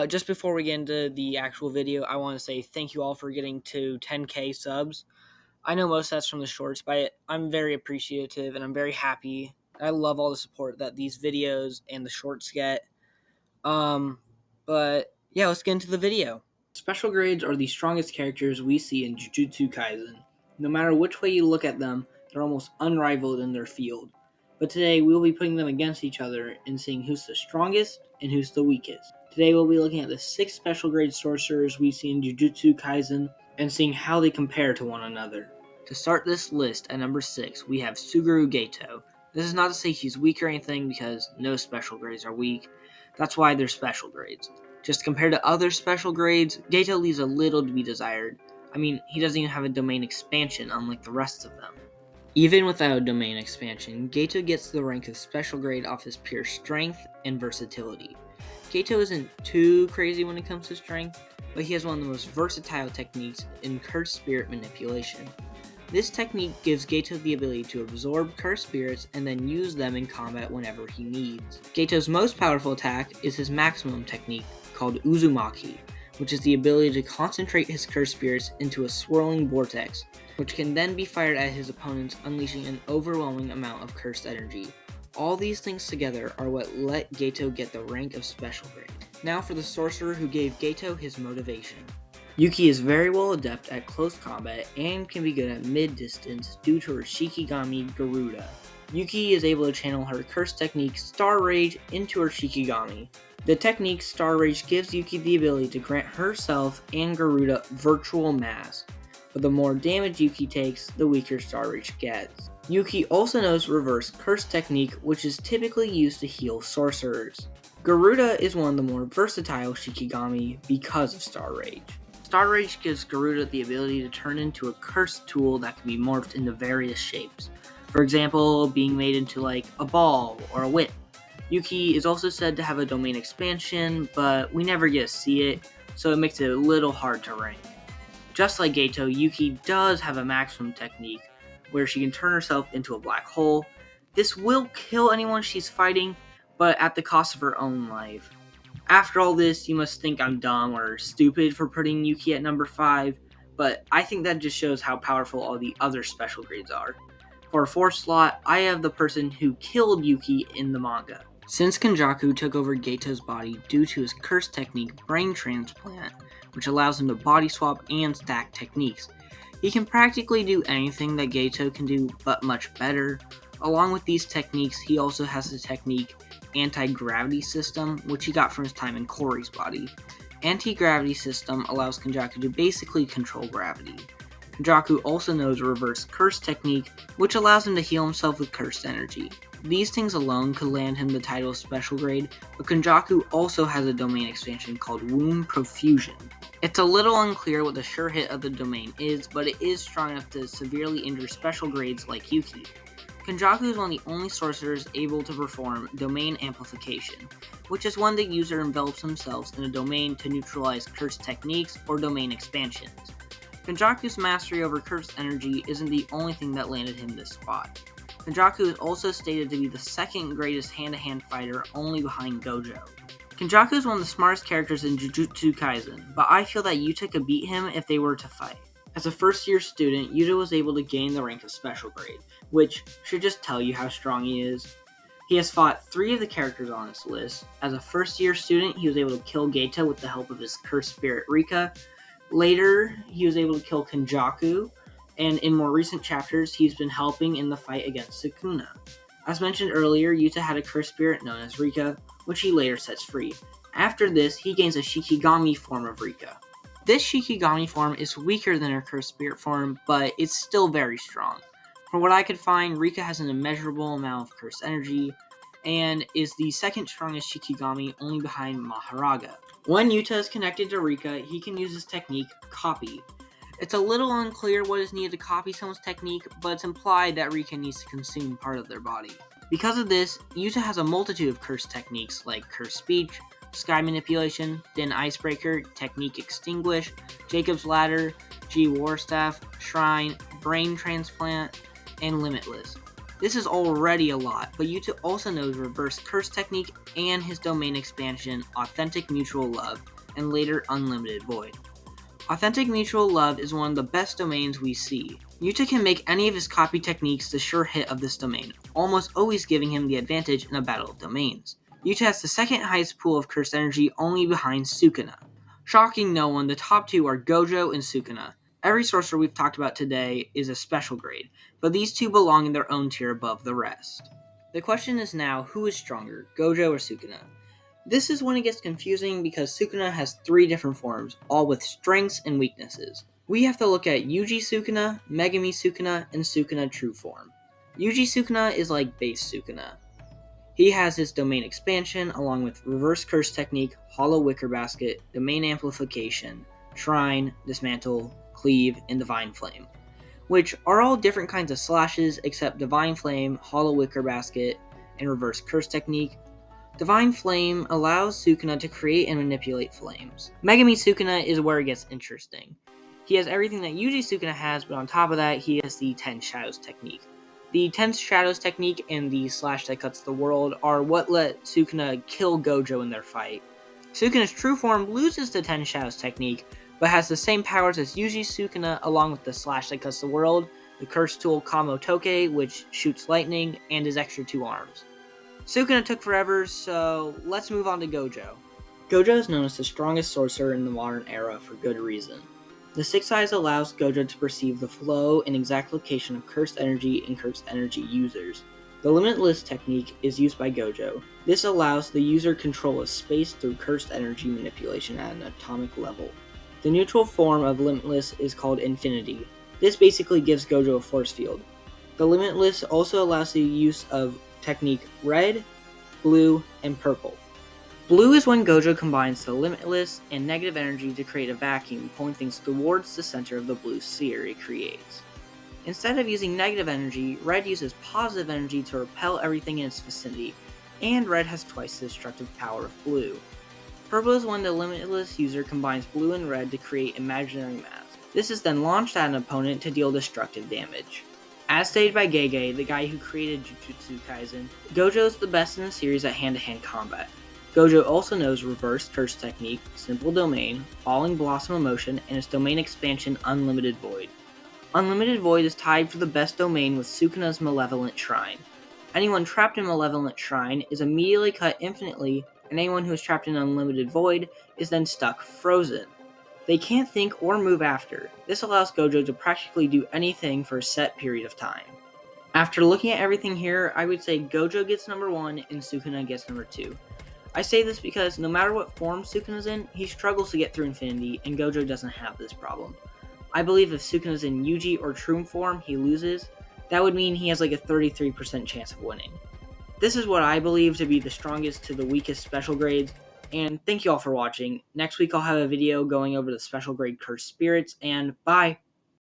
Just before we get into the actual video, I want to say thank you all for getting to 10K subs. I know most of that's from the shorts, but I'm very appreciative and I'm very happy. I love all the support that these videos and the shorts get. But yeah, let's get into the video. Special grades are the strongest characters we see in Jujutsu Kaisen. No matter which way you look at them, they're almost unrivaled in their field. But today we'll be putting them against each other and seeing who's the strongest and who's the weakest. Today we'll be looking at the 6 special grade sorcerers we see in Jujutsu Kaisen and seeing how they compare to one another. To start this list at number 6, we have Suguru Geto. This is not to say he's weak or anything because no special grades are weak. That's why they're special grades. Just compared to other special grades, Geto leaves a little to be desired. I mean, he doesn't even have a domain expansion unlike the rest of them. Even without a domain expansion, Geto gets the rank of special grade off his pure strength and versatility. Geto isn't too crazy when it comes to strength, but he has one of the most versatile techniques in cursed spirit manipulation. This technique gives Geto the ability to absorb cursed spirits and then use them in combat whenever he needs. Geto's most powerful attack is his maximum technique, called Uzumaki, which is the ability to concentrate his cursed spirits into a swirling vortex, which can then be fired at his opponents, unleashing an overwhelming amount of cursed energy. All these things together are what let Geto get the rank of special grade. Now for the sorcerer who gave Geto his motivation. Yuki is very well adept at close combat and can be good at mid-distance due to her Shikigami Garuda. Yuki is able to channel her curse technique Star Rage into her Shikigami. The technique Star Rage gives Yuki the ability to grant herself and Garuda virtual mass, but the more damage Yuki takes, the weaker Star Rage gets. Yuki also knows reverse curse technique, which is typically used to heal sorcerers. Garuda is one of the more versatile Shikigami because of Star Rage. Star Rage gives Garuda the ability to turn into a cursed tool that can be morphed into various shapes. For example, being made into like a ball or a whip. Yuki is also said to have a domain expansion, but we never get to see it, so it makes it a little hard to rank. Just like Geto, Yuki does have a maximum technique, where she can turn herself into a black hole. This will kill anyone she's fighting, but at the cost of her own life. After all this, you must think I'm dumb or stupid for putting Yuki at number 5, but I think that just shows how powerful all the other special grades are. For a 4th slot, I have the person who killed Yuki in the manga. Since Kenjaku took over Geto's body due to his cursed technique Brain Transplant, which allows him to body swap and stack techniques, he can practically do anything that Geto can do, but much better. Along with these techniques, he also has the technique Anti-Gravity System, which he got from his time in Kori's body. Anti-Gravity System allows Kenjaku to basically control gravity. Kenjaku also knows Reverse Curse Technique, which allows him to heal himself with cursed energy. These things alone could land him the title of Special Grade, but Kenjaku also has a domain expansion called Wound Profusion. It's a little unclear what the sure hit of the domain is, but it is strong enough to severely injure special grades like Yuki. Kenjaku is one of the only sorcerers able to perform domain amplification, which is when the user envelops themselves in a domain to neutralize cursed techniques or domain expansions. Kenjaku's mastery over cursed energy isn't the only thing that landed him this spot. Kenjaku is also stated to be the 2nd greatest hand-to-hand fighter, only behind Gojo. Kenjaku is one of the smartest characters in Jujutsu Kaisen, but I feel that Yuta could beat him if they were to fight. As a first-year student, Yuta was able to gain the rank of Special Grade, which should just tell you how strong he is. He has fought 3 of the characters on this list. As a first-year student, he was able to kill Geto with the help of his cursed spirit Rika. Later, he was able to kill Kenjaku, and in more recent chapters, he's been helping in the fight against Sukuna. As mentioned earlier, Yuta had a cursed spirit known as Rika, which he later sets free. After this, he gains a Shikigami form of Rika. This Shikigami form is weaker than her cursed spirit form, but it's still very strong. From what I could find, Rika has an immeasurable amount of cursed energy, and is the 2nd strongest Shikigami, only behind Maharaga. When Yuta is connected to Rika, he can use his technique, Copy. It's a little unclear what is needed to copy someone's technique, but it's implied that Rika needs to consume part of their body. Because of this, Yuta has a multitude of cursed techniques like Cursed Speech, Sky Manipulation, Thin Icebreaker, Technique Extinguish, Jacob's Ladder, G War Staff, Shrine, Brain Transplant, and Limitless. This is already a lot, but Yuta also knows Reverse Curse Technique and his domain expansion, Authentic Mutual Love, and later Unlimited Void. Authentic Mutual Love is one of the best domains we see. Yuta can make any of his copy techniques the sure hit of this domain, almost always giving him the advantage in a battle of domains. Yuta has the second highest pool of cursed energy, only behind Sukuna. Shocking no one, the top two are Gojo and Sukuna. Every sorcerer we've talked about today is a special grade, but these two belong in their own tier above the rest. The question is now, who is stronger, Gojo or Sukuna? This is when it gets confusing because Sukuna has 3 different forms, all with strengths and weaknesses. We have to look at Yuji Sukuna, Megami Sukuna, and Sukuna True Form. Yuji Sukuna is like base Sukuna. He has his domain expansion along with Reverse Curse Technique, Hollow Wicker Basket, Domain Amplification, Shrine, Dismantle, Cleave, and Divine Flame, which are all different kinds of slashes except Divine Flame, Hollow Wicker Basket, and Reverse Curse Technique. Divine Flame allows Sukuna to create and manipulate flames. Megami Sukuna is where it gets interesting. He has everything that Yuji Sukuna has, but on top of that, he has the 10 Shadows technique. The 10 Shadows technique and the Slash that cuts the world are what let Sukuna kill Gojo in their fight. Sukuna's true form loses the 10 Shadows technique, but has the same powers as Yuji Sukuna along with the Slash that cuts the world, the Curse tool Kamo Toke, which shoots lightning, and his extra 2 arms. Sukuna took forever, so let's move on to Gojo. Gojo is known as the strongest sorcerer in the modern era for good reason. The 6 Eyes allows Gojo to perceive the flow and exact location of cursed energy and cursed energy users. The Limitless technique is used by Gojo. This allows the user control of space through cursed energy manipulation at an atomic level. The neutral form of Limitless is called Infinity. This basically gives Gojo a force field. The Limitless also allows the use of technique Red, Blue, and Purple. Blue is when Gojo combines the Limitless and negative energy to create a vacuum, pulling things towards the center of the blue sphere it creates. Instead of using negative energy, Red uses positive energy to repel everything in its vicinity, and Red has twice the destructive power of Blue. Purple is when the Limitless user combines Blue and Red to create imaginary mass. This is then launched at an opponent to deal destructive damage. As stated by Gege, the guy who created Jujutsu Kaisen, Gojo is the best in the series at hand-to-hand combat. Gojo also knows Reverse Curse Technique, Simple Domain, Falling Blossom Emotion, and his domain expansion Unlimited Void. Unlimited Void is tied for the best domain with Sukuna's Malevolent Shrine. Anyone trapped in Malevolent Shrine is immediately cut infinitely, and anyone who is trapped in Unlimited Void is then stuck frozen. They can't think or move after. This allows Gojo to practically do anything for a set period of time. After looking at everything here, I would say Gojo gets number 1 and Sukuna gets number 2. I say this because no matter what form Sukuna's in, he struggles to get through Infinity, and Gojo doesn't have this problem. I believe if Sukuna's in Yuji or True form, he loses. That would mean he has like a 33% chance of winning. This is what I believe to be the strongest to the weakest special grades, and thank you all for watching. Next week I'll have a video going over the special grade Cursed Spirits, and bye!